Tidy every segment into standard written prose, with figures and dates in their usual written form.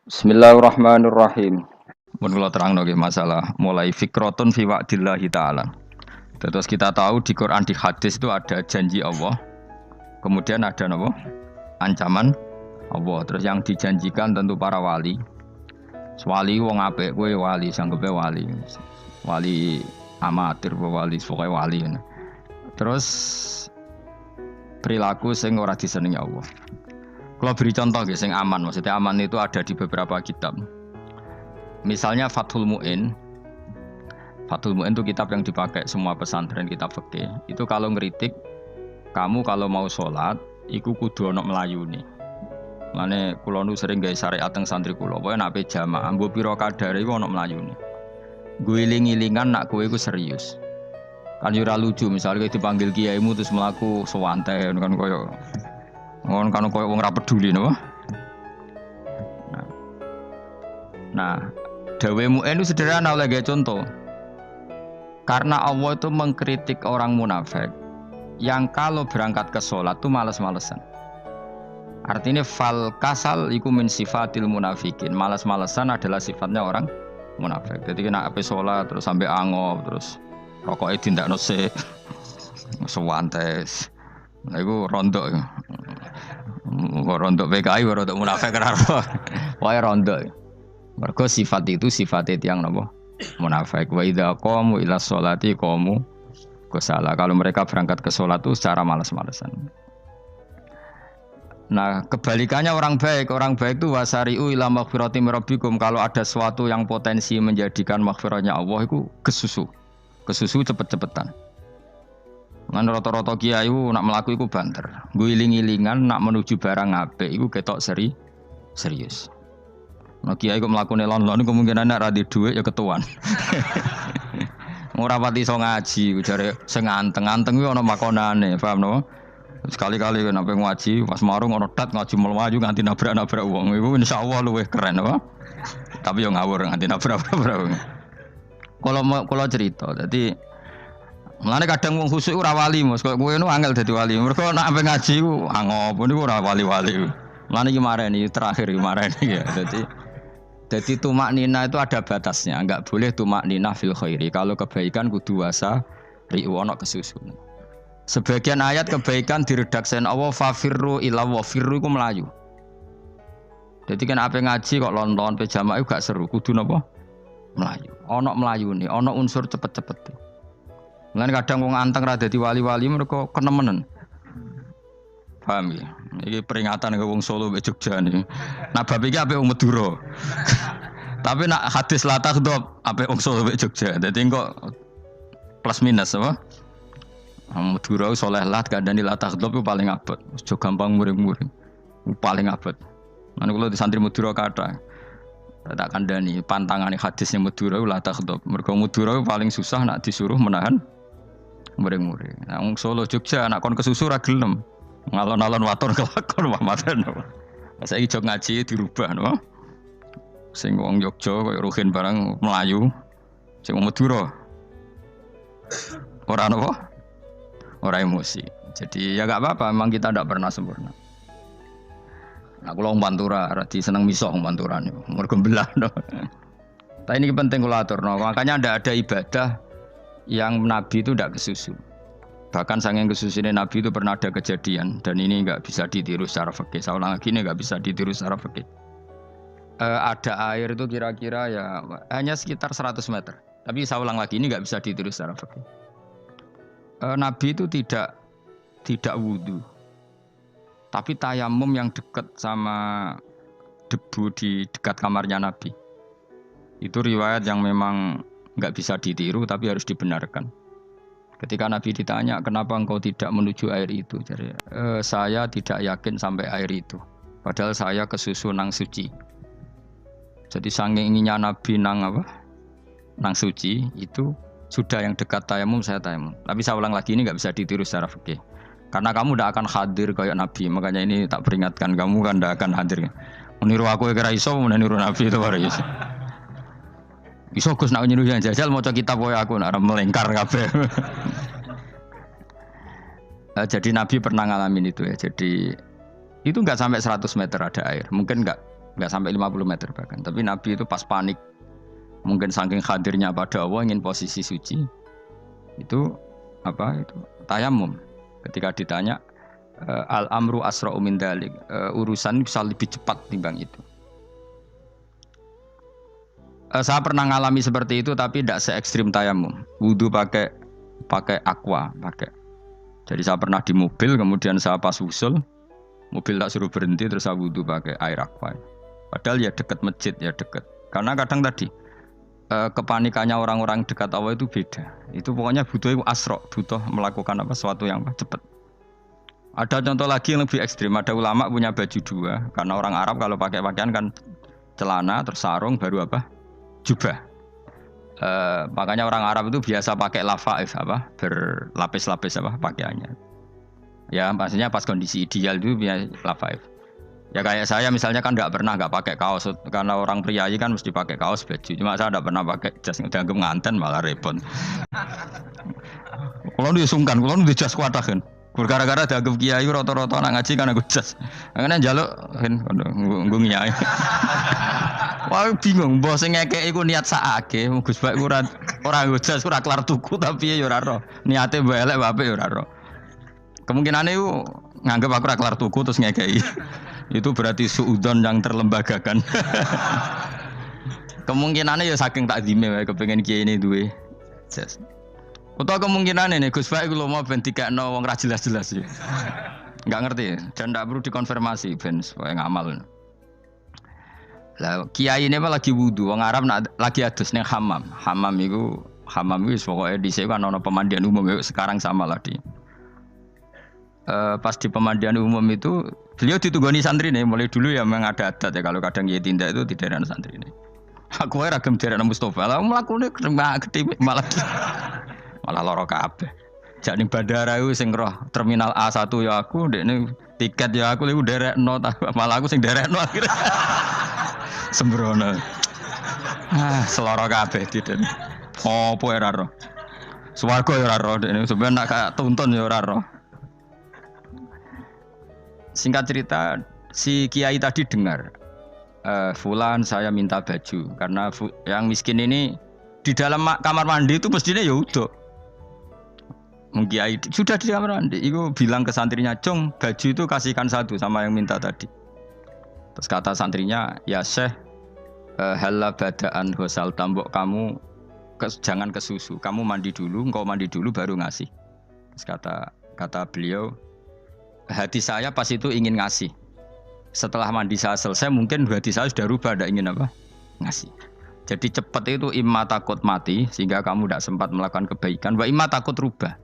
Bismillahirrahmanirrahim. Mun kula terangno nggih masalah mulai fikratun fi wa'dillahi ta'ala. Terus kita tahu di Quran di hadis itu ada janji Allah. Kemudian ada napa? Ancaman Allah. Terus yang dijanjikan tentu para wali. Wali wong apik kowe wali sanggepe wali. Wali amatir wali pokoke wali. Terus perilaku sing ora disenengi Allah. Kalau beri contoh nggih sing aman, maksudnya aman itu ada di beberapa kitab. Misalnya Fathul Mu'in. Fathul Mu'in itu kitab yang dipakai semua pesantren, kitab fikih. Itu kalau ngeritik, kamu kalau mau sholat, iku kudu ana melayune. Mane kula nu sering gawe syariat teng santri kula, pokoke nek jamaah mbok pira kadare iku ana melayune. Guling-gilingan nak kowe iku serius. Kan yo ora lucu, misalnya dipanggil kiaimu terus mlaku sewanten kan koyo ngono kan koyo wong ora peduli napa. Nah, dawe Mu'in itu sederhana oleh gaya contoh. Karena Allah itu mengkritik orang munafik yang kalau berangkat ke sholat itu malas-malesan. Artinya fal kasal iku min sifatil munafikin. Malas-malesan adalah sifatnya orang munafik. Jadi kena ape sholat terus sampai angop terus rokoknya tindak nose sewantes. Nah itu rontok. Rontok PKI, rontok munafik kenapa? Wah rontok. Mergo sifat itu sifatnya tiang napa? Munafik. Wa idza qamu ila sholati qamu kusala. Kalau mereka berangkat ke sholat itu secara malas-malesan. Nah, kebalikannya orang baik itu wasari'u ila maghfirati rabbikum. Kalau ada sesuatu yang potensi menjadikan maghfirahnya Allah itu kesusu. Kesusu cepet-cepetan. Lan rata-rata kiai nak mlaku iku banter. Guling-gilingan nak menuju barang apik iku ketok serius. Nah kiai kok mlakune lon-lon kemungkinan nek ra di dhuwit ya ketuan. Ora pati iso ngaji jare sing anteng-anteng kuwi ana makonane, paham no? Sekali-kali nek ngaji pas marung ana tat ngaji mlayu nganti nabrak-nabrak wong. Iku insyaallah luwih keren apa? Tapi yo ngawur nganti nabrak-nabrak wong. Kalau cerita, jadi mulane kadang wong khusuk ora wali Mas, koyo kowe nu angel dadi wali. Mergo nek ampe ngaji ku angop niku ora wali-wali. Mulane iki mareni terakhir iki mareni ya. Jadi tumak nina itu ada batasnya, enggak boleh tumak nina fil khairi. Kalau kebaikan kudu wasa ri'wana kesusun. Sebagian ayat kebaikan diredaksen Allah fafirru ila wa firru iku melayu. Jadi kan ape ngaji kok lon-lon pe jamaah gak seru, kudu napa? Melayu. Ana melayune, ana unsur cepet-cepet. Mulane kadang wong anteng ra dadi wali-wali mereka kenemenen. Paham ya? Ini peringatan ke wong Solo mbek Jogja nih. Nah bab iki apik wong Madura. Tapi nak hadis la takhdhab apik wong Solo mbek Jogja. Dadi kok plus minus apa? Madura soleh lah kandhani la takhdhab ku paling abot. Aja gampang muring-muring. Paling abot. Lan kula di santri Madura kathah. Tak kandhani pantangane hadisnya Madura la takhdhab. Mergo Madura paling susah nak disuruh menahan muring-muring. Nah wong Solo Jogja nak kon kesusu ra gelem. Ngalon-alon waton kelakon mamaten. Saiki jog ngaji dirubah no. Sing wong Jogja koyo Ruhin barang Melayu. Sing wong Madura. Ora napa? Ora emosi. Jadi ya enggak apa-apa, memang kita tidak pernah sempurna. Nah, kula wong Pantura radi seneng misah wong Pantura niku. Mergo belah no. Tapi ini penting kula aturno. Makanya ada ibadah yang Nabi itu tidak kesusu. Bahkan saking kesusunnya Nabi itu pernah ada kejadian dan ini nggak bisa ditiru secara fikih. Saya ulang lagi ini nggak bisa ditiru secara fikih. Ada air itu kira-kira ya hanya sekitar 100 meter. Tapi saya ulang lagi ini nggak bisa ditiru secara fikih. Nabi itu tidak wudu, tapi tayamum yang dekat sama debu di dekat kamarnya Nabi. Itu riwayat yang memang nggak bisa ditiru tapi harus dibenarkan. Ketika Nabi ditanya, kenapa engkau tidak menuju air itu? Jadi, saya tidak yakin sampai air itu. Padahal saya kesusu nang suci. Jadi saking inginnya Nabi nang suci itu sudah yang dekat tayamum saya tayamum. Tapi saya ulang lagi ini nggak bisa ditiru secara fikih. Karena kamu tidak akan hadir kayak Nabi. Makanya ini tak peringatkan kamu kan tidak akan hadir. Meniru aku kira iso, meniru Nabi itu baru iso. Iso Gus nak nyuruh yang jajal maca kitab koyo aku nak melengkar kabeh. Jadi Nabi pernah ngalamin itu ya. Jadi itu enggak sampai 100 meter ada air. Mungkin enggak Enggak sampai 50 meter bahkan. Tapi Nabi itu pas panik, mungkin saking hadirnya pada Allah ingin posisi suci, itu apa itu tayamum. Ketika ditanya al amru asra'u min dalik, urusan bisa lebih cepat timbang itu. Saya pernah ngalami seperti itu tapi tidak se ekstrim tayamum. Wudu pakai aqua, pakai. Jadi saya pernah di mobil, kemudian saya pas usul, mobil tak suruh berhenti terus saya wudu pakai air aqua. Padahal ya dekat masjid, ya dekat. Karena kadang tadi kepanikannya orang-orang dekat Allah itu beda. Itu pokoknya butuh asro, butuh melakukan sesuatu yang cepat. Ada contoh lagi yang lebih ekstrim. Ada ulama punya baju dua. Karena orang Arab kalau pakai pakaian kan celana, terus sarung, baru jubah. Makanya orang Arab itu biasa pakai lafaif berlapis-lapis pakaiannya. Ya maksudnya pas kondisi ideal itu biasa lafaif. Ya kayak saya misalnya kan nggak pakai kaos karena orang priayi kan mesti pakai kaos baju. Cuma saya nggak pernah pakai jas, dianggap nganten malah repot. Kalau dia sungkan, kalau dia jas kuatah kan. Gara-gara dianggap kiai rata-rata nak ngaji kan aku jas. Makanya jaluk kan nggung nyai. Wah bingung, bos ngekek iku niat sakake, Gus Bak ora nggo jas ora kelar tuku tapi ya ora ro. Niate elek wae ya ora ro. Kemungkinane iku nganggep aku ora kelar tuku terus ngekeki. Itu berarti suudzon yang terlembagakan. Kemungkinannya ya saking takdime wae kepengin kiai ini duwe jas. Utawa kemungkinane nih Gus Bak iku lho mau ben dikekno wong ra jelas-jelas ya. Enggak ngerti dan enggak perlu dikonfirmasi ben supaya ngamal. Lah kiai ini lagi wudu, wong Arab lagi adus ning hammam. Hammam iku pokoke dhisik kan ana pemandian umum sekarang sama lah di. Pas di pemandian umum itu beliau ditunggoni santri nih, mulai dulu ya memang ada adat ya kalau kadang dia tindak itu tidak ada santri nih. Aku aja ragam dari Mustafa, lah melakukannya gede malah loro kabeh. Jak ning bandara iku sing roh terminal A1 ya aku, ndekne tiket ya aku iku derekno malah aku sing derekno akhirnya. Sembrono. Seloro kabeh diten. Opo ora roh. Swarga ya ora roh ndekne sampeyan nak tuntun ya ora roh. Singkat cerita, si kiai tadi dengar, Fulan saya minta baju karena yang miskin ini di dalam kamar mandi itu mestinya ya udah. Kiai sudah di kamar mandi, itu bilang ke santrinya, Cung baju itu kasihkan satu sama yang minta tadi. Terus kata santrinya, ya Syekh, halla badaan hosal tambok kamu jangan ke susu, kamu mandi dulu, engkau mandi dulu baru ngasih. Terus kata beliau, hati saya pas itu ingin ngasih. Setelah mandi saya selesai, mungkin hati saya sudah rubah, tidak ingin ngasih. Jadi cepat itu imma takut mati, sehingga kamu tidak sempat melakukan kebaikan. Wa imma takut rubah.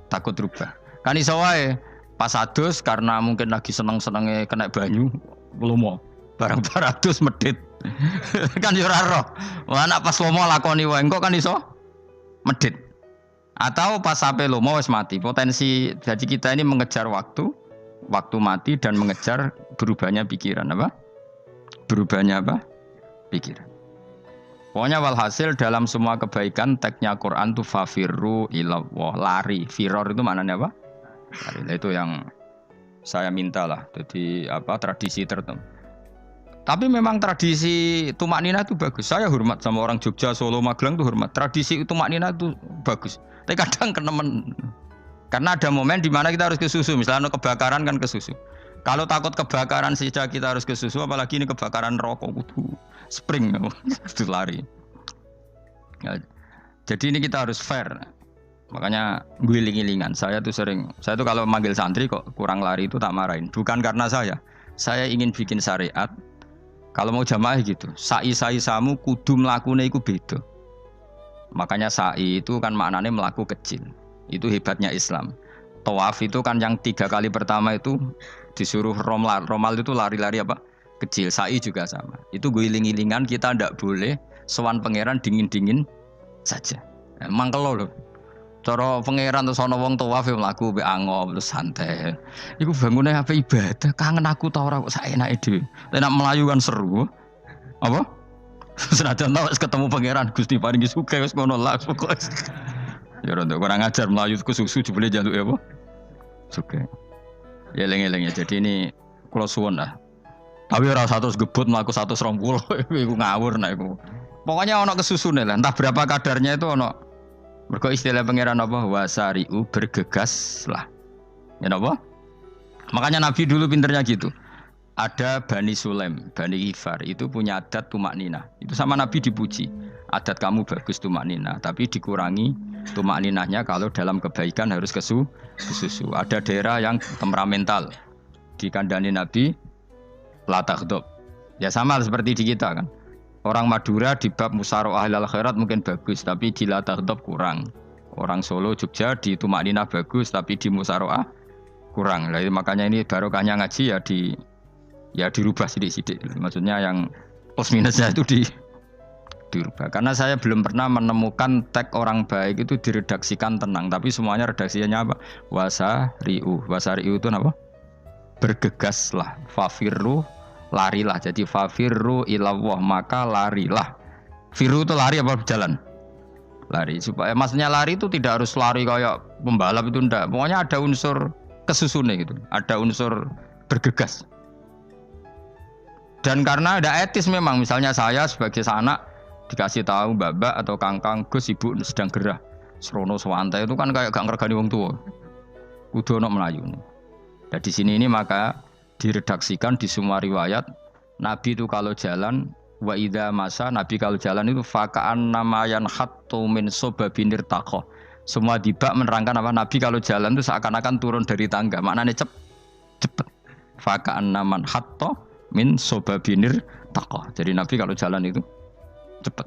Takut rubah. Kan iso wae pas adus karena mungkin lagi seneng-senenge kena banyu, lomo. Barang-barang adus medit. Kan yo ora roh. Wah anak pas lomo lakoni wae engko kan iso medit. Atau pas sampai lomo wis mati. Potensi jadi kita ini mengejar waktu mati dan mengejar berubahnya pikiran Berubahnya pikiran. Pokoknya walhasil dalam semua kebaikan teksnya Quran tuh fafirru ilallah, lari. Firor itu maknanya apa? Lari. Itu yang saya minta lah. Jadi tradisi tertentu. Tapi memang tradisi tumak nina itu bagus. Saya hormat sama orang Jogja, Solo, Magelang itu hormat. Tradisi tumak nina itu bagus. Tapi kadang kenemen. Karena ada momen di mana kita harus ke susu. Misalnya kebakaran kan ke susu. Kalau takut kebakaran sejak kita harus ke susu, apalagi ini kebakaran rokok kudu spring, kudu lari. Ya, jadi ini kita harus fair. Makanya guling-gilingan. Saya tuh kalau manggil santri kok kurang lari itu tak marahin. Bukan karena saya ingin bikin syariat. Kalau mau jamaah gitu, sa'i samu kudu mlakune iku beda. Makanya sa'i itu kan maknanya melaku kecil. Itu hebatnya Islam. Tawaf itu kan yang 3 kali pertama itu disuruh romal. Romal itu lari-lari kecil. Sa'i juga sama. Itu guling-gilingan kita ndak boleh sowan pangeran dingin-dingin saja. Emang kalau loh. Cara pangeran terus ana wong tawaf mlaku mbek angop terus santai. Iku bangune apa ibadah? Kangen aku ta ora kok saenake dhewe. Nek melayu kan seru. Apa? Senajan tau ketemu pangeran Gusti paringi sugih wis ngono lah pokoke. Ya ora kurang ajar melayu ku susu jebule jaluk apa? Sugih. Ya eling-eling ya. Jadi ini kula suwun lah. Tapi ora 100 gebut mlaku 120 iku ngawur nek iku. Pokoknya ono kesusune lah, entah berapa kadarnya itu ono. Mergo istilah pangeran apa wasari'u bergegas lah. Ya napa? Makanya Nabi dulu pinternya gitu. Ada Bani Sulaim, Bani Ghifar itu punya adat tumak nina. Itu sama Nabi dipuji. Adat kamu bagus tumak nina, tapi dikurangi tumak ninahnya kalau dalam kebaikan harus kesusu. Ada daerah yang temperamental. Dikandani Nabi la taghdab. Ya sama seperti di kita kan. Orang Madura di bab musyawarah ahlul khairat mungkin bagus, tapi di la taghdab kurang. Orang Solo, Jogja di tumak nina bagus, tapi di musyawarah kurang. Jadi makanya ini barokahnya ngaji ya dirubah sidik-sidik. Maksudnya yang plus minusnya itu dirubah. Karena saya belum pernah menemukan tag orang baik itu diredaksikan tenang, tapi semuanya redaksinya apa? Wasari'u. Wasari'u itu apa? Bergegaslah, fafirru, larilah. Jadi fafirru ilallah, maka larilah. Firu itu lari apa berjalan? Lari. Supaya maksudnya lari itu tidak harus lari kayak pembalap itu enggak. Pokoknya ada unsur kesusune gitu. Ada unsur bergegas. Dan karena ada etis memang, misalnya saya sebagai anak dikasih tahu babak atau kangkang Gus ibu sedang gerah. Serono sewantai itu kan kayak gak ngergani wong tua. Kudu ono melayu. Nah di sini ini maka diredaksikan di semua riwayat Nabi itu kalau jalan wa idza masa Nabi kalau jalan itu fakaan namayan hattu min sobabinir taqo. Semua dibak menerangkan apa Nabi kalau jalan itu seakan-akan turun dari tangga. Maknanya cepet. Fakaan naman hatto min sobabinir taqo. Jadi Nabi kalau jalan itu cepet.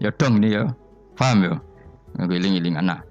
Ya dong ini ya. Paham ya? Ngiling-ngiling anak.